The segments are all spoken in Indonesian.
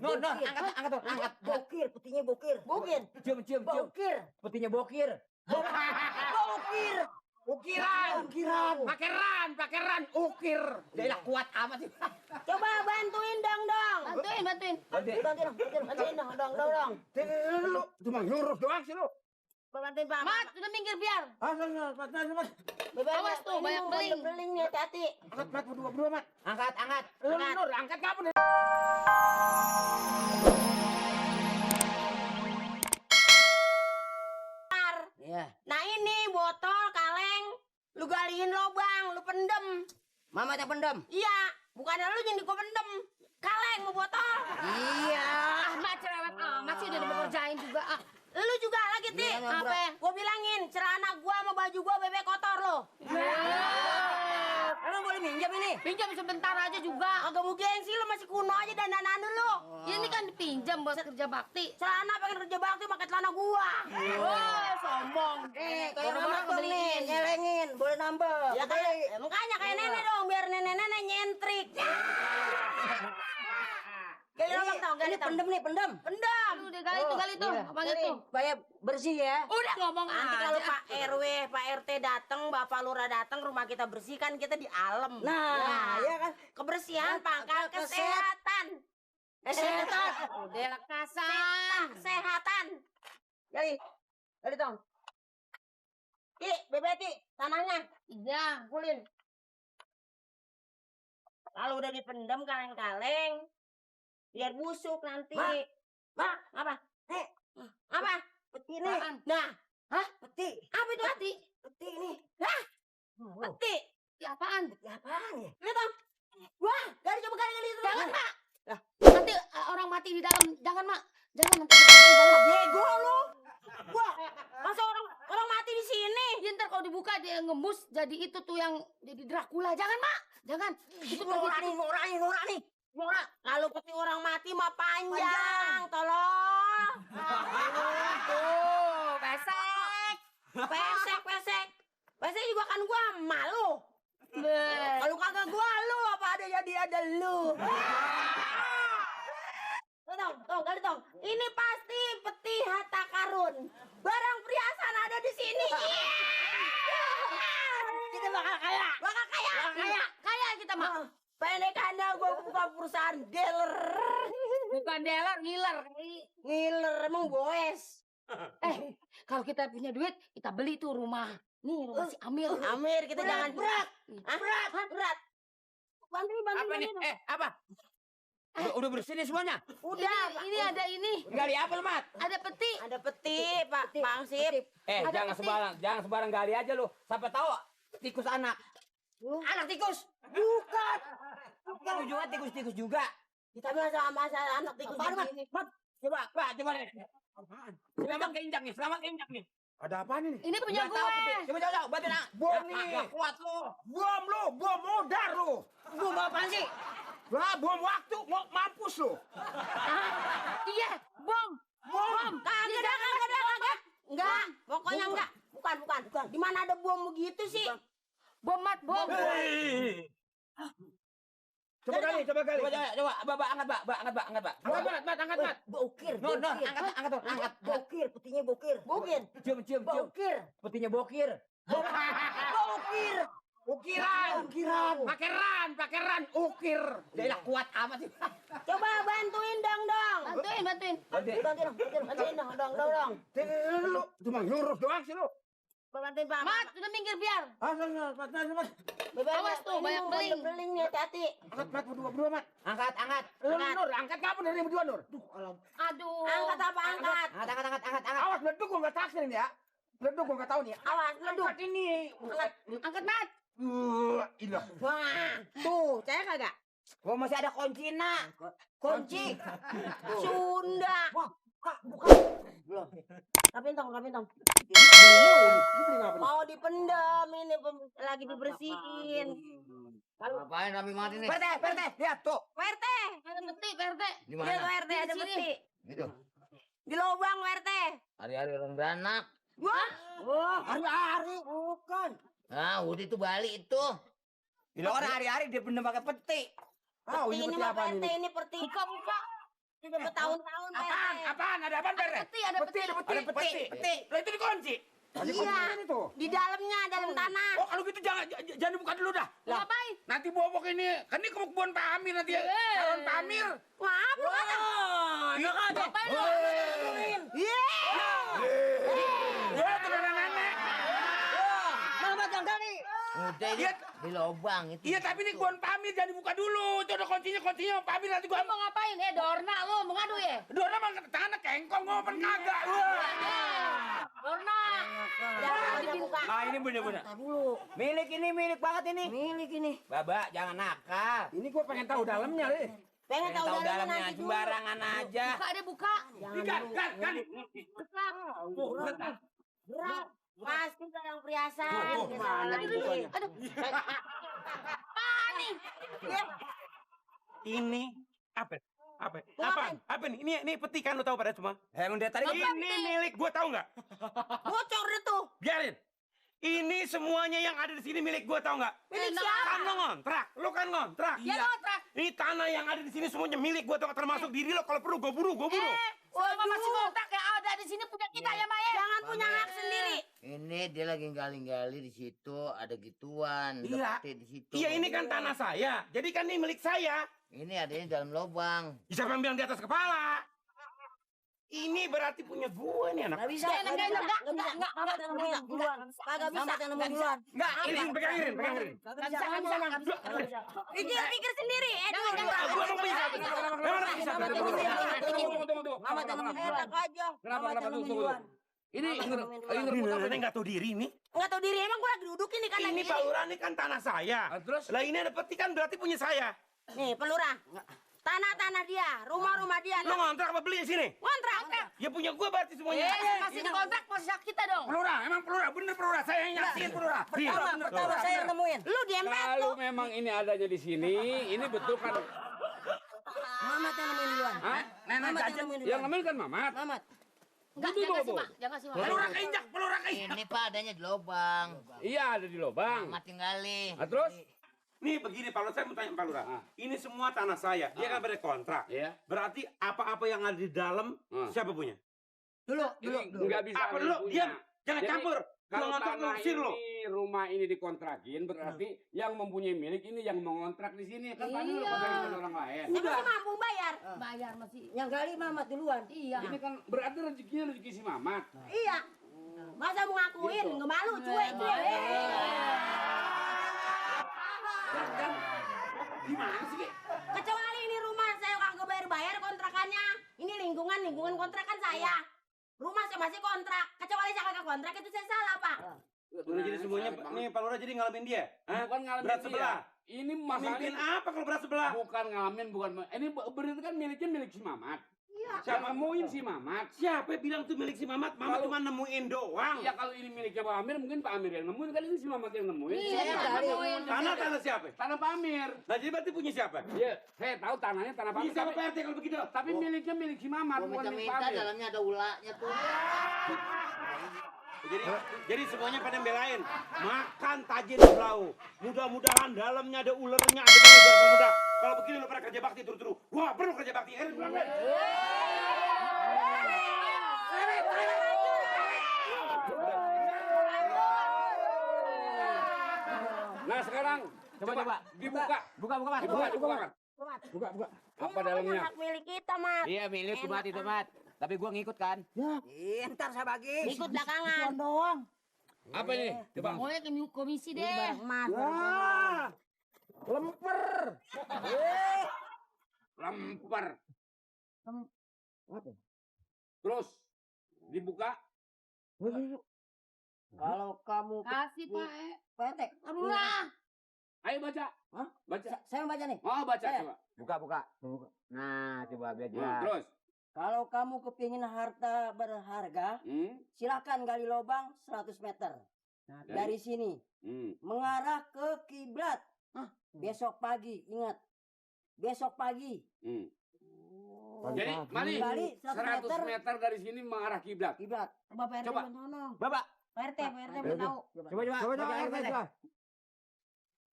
angkat tuh, angkat. Bokir, petinya bokir. Bokir. Cium. Bokir. Petinya bokir. Bokir. Ukiran. Pakai ran, ukir. Dia kuat amat sih. Coba bantuin dong. Bantuin. Bantuin dong. Lu cuma nyuruh doang sih lu. Bantuin Pak. Mat, udah minggir biar. Mat. Awas tuh, banyak beling. Beling nih, hati-hati. Angkat, Mat, berdua, Mat. Angkat. Nur, angkat kamu deh. Iya. Nah ini botol, kaleng, lu galiin lobang, lu pendem. Mama yang pendam. Iya, bukan lu yang gua pendem. Kaleng mau botol. Iya. Mat cerewet amat sih udah dikerjain juga. Lu juga lagi, Ti. Apa? Gua bilangin, celana gua sama baju gua bebek kotor lo. Emang boleh minjam ini? Pinjam sebentar aja juga. Agak mau gengsi lu, masih kuno aja dandanan lu. Ya, ini kan dipinjam buat kerja bakti. Celana pengen kerja bakti pakai celana gua. Wah, sombong. Kayak mama tuh nih, nyelengin, boleh nambah. Ya kayak, makanya kayak nenek dong, biar nenek-nenek nyentrik. Gali pendem nih, pendem. Aduh, udah gali tuh. Apa gitu? Supaya bersih ya. Udah ngomong Nanti aja. kalau Pak RW, Pak RT datang, Bapak Lurah datang, rumah kita bersih kan kita di alam. Nah, ya kan. Kebersihan pangkal kesehatan. Kesehatan. Udah kasar. Kesehatan. Gali dong. Bebeti, tanahnya. Iya. Pulin. Kalau udah dipendam kaleng-kaleng, biar busuk nanti. Mak, apa? Apa? Peti nih. Apaan? Nah, Peti. apa itu? Peti nih. Peti. Ya, apaan? Apaan ya? Lihat dong. Wah, coba gali itu. Jangan, Mak. Nanti orang mati di dalam. Jangan, Mak. Jangan nanti di dalam. Bego lu. Wah, masa orang mati di sini? Ya, ntar kalau dibuka dia ngembus jadi itu tuh yang jadi Dracula. Jangan, Mak. Jangan. Itu Nora. Kalau peti orang mati mah panjang. Tolong. Tuh, pesek. Pesek juga kan gua malu. Kalau kagak gua lu apa ada jadi ada lu. Gali dong. Ini pasti peti harta karun. Barang perhiasan ada di sini. Kita bakal kaya. Kaya kita, Mak. Pendekannya gua buka perusahaan dealer. Bukan dealer, ngiler. Ngiler emang boes. Kalau kita punya duit, kita beli tuh rumah. Nih, rumah si Amir. Amir kita jangan berat. Bantuin. Apa nih? Apa? Udah bersih nih semuanya? Udah. Ini ada ini. Gali apa lu, Mat? Ada peti. Ada peti, Pak Pangsip. Jangan sembarang gali aja lu. Siapa tahu tikus anak. Anak tikus. Bukan. Lu juga tikus juga. Kita sama anak tikus begini. Coba deh. Selamat keinjak nih. Ada apa nih? Ini punya gue. Coba bantuin. Bom nih. Gak kuat lu. Bom modar lu. Bom apaan sih? Bom waktu, mau mampus lu. Iya, bom. Kagak. Enggak, pokoknya enggak. Bukan. Di mana ada bom begitu sih? Bom, Mat, bom. Coba kali. Coba, angkat, Pak. Angkat, Mat. Bokir. Angkat. Bokir, petinya bokir. Cium. Bokir. Petinya bokir. Ukiran. Pakai ran, ukir. Dia kuat amat sih. Coba bantuin dong. Bantuin. Bantuin dong. Lu cuma nyuruh doang sih lu. Bantuin Pak. Mat, udah minggir biar. Awas tuh, banyak beling. Beling nih, hati-hati. Angkat, Mat, berdua, Mat. Angkat. Nur, angkat kamu dari berdua, Nur. Aduh. Angkat apa? Angkat. Awas, leduk gua nggak taksir nih ya. Leduk gua nggak tahu nih. Awas, leduk. Angkat ini. Angkat, Mat. Ilah. Wah, tuh, saya kagak. Gua masih ada kunci. Sunda. Bukan. Belum. Kapin tong. Mau dipendam ini lagi dibersihin. Ngapain Rami mati nih? Perte, lihat tuh. WRT. Ada peti, Perte. Di Lihat mana? WRT ada Di sini. peti. Gitu. Di lubang WRT. Hari-hari orang beranak. Wah, Hari-hari bukan. Ah, udah itu Bali itu. Bila orang hari-hari dia pendem pakai peti. peti ini mah WRT ini peti. Buka. Sudah bertahun-tahun, Pak Apaan? RT. Apaan? Ada apaan, Ber? Peti, ada peti. Ada peti. Ada peti. Lah itu dikunci. Iya, di dalamnya, dalam tanah. Oh, kalau gitu jangan dibuka dulu dah. Mau ngapain? Nanti bobok ini. Kan ini kebun Pak Amir nanti. Calon Pak Amir. Ngapa? Enak aja. Ngapain lu? Iya. Ya, itu nenek. Mama jangan kali. Udah Iya. di lubang itu. Iya, tapi ini kebun Pak Amir jangan dibuka dulu. Itu ada kuncinya Pak Amir nanti Lu gua. mau ngapain? Dorna lu mau ngadu ya? Dora mah tangannya kengkong ngopen kagak lu. Dorna. Jangan dibuka. Nah, ini bener-bener. Entar dulu. Milik banget ini. Milik ini. Baba, jangan nakal. Ini gua pengen tahu dalamnya, Le. Pengen tahu dalamnya nanti dulu. sembarangan aja. Buka deh, buka. Jangan dulu. Kan. Berat. Pasti kadang perhiasan. Tuh, mana Lagi. bukanya? Aduh. Ini apa? Ngapain? Apa nih? Ini peti kan lu tahu pada semua? Yang udah tadi Apa ini nih? milik gua tahu nggak? Bocor deh tuh. Biarin. Ini semuanya yang ada di sini milik gua tahu nggak? Milik Enak. siapa? Kan lo ngontrak, lu kan ngontrak. Ya kontrak. Ini tanah yang ada di sini semuanya milik gua tahu nggak? Termasuk diri lo. Kalau perlu gua buru. Selama masih kontrak yang ada di sini punya kita ya, Maya. Jangan punya hak sendiri. Ini dia lagi gali-gali di situ ada gituan. Iya. Peti di situ. Iya ini kan tanah saya. Jadi kan ini milik saya. Ini adanya dalam lubang. Siapa yang bilang di atas kepala? Ini berarti punya gua nih anak. Enggak bisa. Enggak, enggak. Mama nemuin duluan. Kagak bisa nemuin duluan. Enggak, ini pegang Irin. Kagak bisa. Pikir sendiri. Gua mau bisa. Memang bisa. Tunggu. Mama jangan nemuin duluan. aja. Kenapa? Mama jangan nemuin duluan. Ini nggak tahu diri nih. Enggak tahu diri emang gua lagi duduk ini kan Ini lagi. Pak Lurah ini kan tanah saya. Terus? Lah ini ada peti kan berarti punya saya. Nih, Pak Lurah. Tanah-tanah dia, rumah-rumah dia. Lo ngontrak apa beli di sini? Kontrak. Ya punya gua berarti semuanya. Masih di kontrak, masih hak kita dong. Pelurah, emang pelurah, bener pelurah. Saya yang nyaksiin pelurah. Pertama saya yang nemuin. Lu dempet Kalau lu. memang ini adanya di sini, ini betul kan? Mamat yang nemuin duluan. Hah? Nenek Mamat yang jajan. nemuin Yang duluan. ngambil kan Mamat. Mamat. Enggak, Duduk jangan dulu, sih, Bu. Pak. Jangan sih, Pak. Pelurah keinjak, pelurah keinjak. Ini Pak adanya di lubang. Iya ada di lubang. Mama tinggali. Ah, terus? Nih begini Pak Lurah, saya mau tanya Pak Lurah. Ah. Ini semua tanah saya. Dia kan pada kontrak. Iya. Berarti apa-apa yang ada di dalam Ah. siapa punya? Ini nggak bisa. Apa ada yang dulu? punya. Diam. Jangan Jadi, campur. Kalau Kalau ngontrak tanah ngusir lo. ini, rumah ini dikontrakin, berarti yang mempunyai milik ini yang mengontrak di sini. Kan tadi lo Iya. kontrakin orang lain. Dia masih mampu bayar. Bayar masih. Yang kali Mamat duluan. Iya. Ini kan berarti rezekinya rezeki si Mamat. Iya. Masa mau ngakuin? Nggak malu, cuek. Gimana sih, Ki? Kecuali ini rumah saya kagak bayar kontrakannya. Ini lingkungan kontrakan saya. Rumah saya masih kontrak. Kecuali saya kagak kontrak itu saya salah, Pak. Udah jadi semuanya, nih Pak Lurah jadi ngalamin dia. Hah? Bukan ngalamin Berat dia. sebelah. Ini Mimpin masalahnya apa kalau berat sebelah? bukan ngalamin, bukan. Ini berarti kan miliknya milik si Mamat. Iya. Siapa nemuin si Mamat? Siapa yang bilang tuh milik si Mamat? Mamat Kalau- cuma nemuin doang. Ya kalau ini miliknya Pak Amir, mungkin Pak Amir yang nemuin. Kan ini si Mamat yang nemuin. Iya, Tanah siapa? Tanah Pak Amir. Nah jadi berarti punya siapa? Ya, saya tahu tanahnya tanah Pak Amir. Bisa Pak RT kalau begitu. Tapi miliknya milik si Mamat, Gua bukan milik Pak minta Amir. dalamnya ada ulahnya tuh. Jadi semuanya pada belain. Makan tajin belau. Mudah-mudahan dalamnya ada ulernya, ada biar pembedak. Kalau begini lo pada kerja bakti terus-terus. Gua nggak perlu kerja bakti. Nah sekarang coba dibuka. Buka, Mas. Dibuka. Apa dalamnya? Hak milik kita, Mat. Iya milik ku Mat itu Mat. Tapi gua ngikut kan. Ntar saya bagi. Ikut belakangan. Apa ini? Coba. Pokoknya komisi deh. Mas. Lempar. Terus dibuka. Kalau kamu Kasih, Pak. PT, Aduh lah. Ayo baca. Hah? Baca. saya baca nih. Oh baca Saya. coba. Buka. Nah, coba biar Hmm, jelas. terus. Kalau kamu kepingin harta berharga, silakan gali lubang 100 meter. Dari sini mengarah ke kiblat. Besok pagi, ingat. Besok pagi. Jadi mari Gali 100 100 meter dari sini mengarah kiblat. Kiblat. Coba Pak RT Coba. belum tahu. Bapak, Pak RT belum tahu. coba jelas.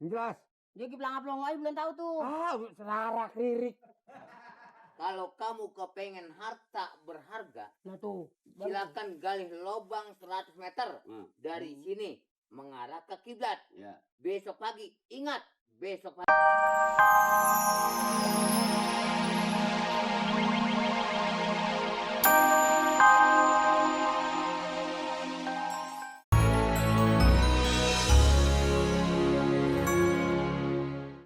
Jelas. Dia bilang apa aja belum tahu tuh. Ah, selarak lirik. Kalau kamu kepengen harta berharga, Nah tuh. silakan gali lubang 100 meter dari sini mengarah ke kiblat. Ya. Besok pagi, ingat, besok pagi.